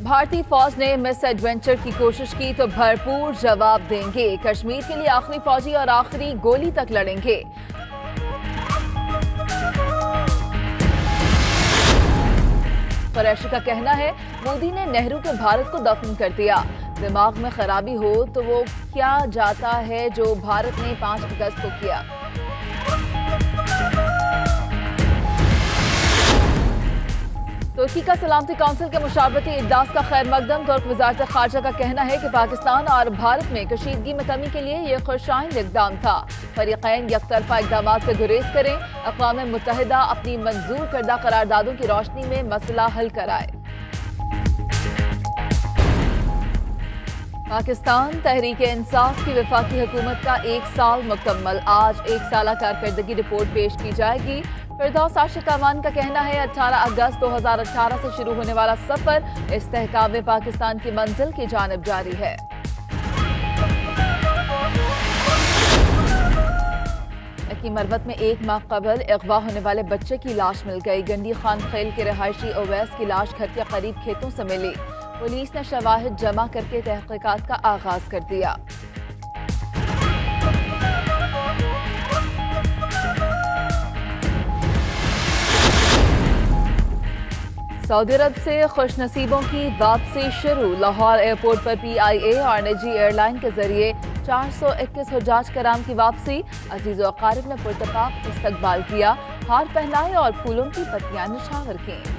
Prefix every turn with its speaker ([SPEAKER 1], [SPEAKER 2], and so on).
[SPEAKER 1] भारतीय फौज ने मिस एडवेंचर की कोशिश की तो भरपूर जवाब देंगे। कश्मीर के लिए आखिरी फौजी और आखिरी गोली तक लड़ेंगे। कुरैशी का कहना है मोदी ने नेहरू के भारत को दफन कर दिया। दिमाग में खराबी हो तो वो क्या जाता है जो भारत ने 5 अगस्त को किया। तुर्की का सलामती काउंसिल के मुशावरती इजलास का खैर मकदम। तुर्क वजारत खारजा का कहना है कि पाकिस्तान और भारत में कशीदगी में कमी के लिए यह खुशाइंद इकदाम था। फरीकैन यकतरफा इकदाम से गुरेज करें। अक़वाम मुत्तहिदा अपनी मंजूर करदा करारदादों की रोशनी में मसला हल कराए। पाकिस्तान तहरीक इंसाफ की वफाकी हुकूमत का 1 साल मुकम्मल। आज 1 साला कारकर्दगी रिपोर्ट पेश की जाएगी। फिरदौस आशिक अमान का कहना है 18 अगस्त 2018 से शुरू होने वाला सफर इस्तेहकाम पाकिस्तान की मंजिल की जानिब जारी है। की मरवत में 1 माह कबल अगवा होने वाले बच्चे की लाश मिल गई। गंडी खान खेल के रहायशी ओवैस की लाश घर के करीब खेतों से मिली। पुलिस ने शवाहिद जमा करके तहकीकात का आगाज कर दिया। सऊदी अरब से खुशनसीबों की वापसी शुरू। लाहौर एयरपोर्ट पर PIA और निजी एयरलाइन के जरिए 421 हुज्जाज कराम की वापसी। अजीज और अकारिब ने पुरतपाक इस्तकबाल किया। हार पहनाए और फूलों की पत्तियां निछावर कीं।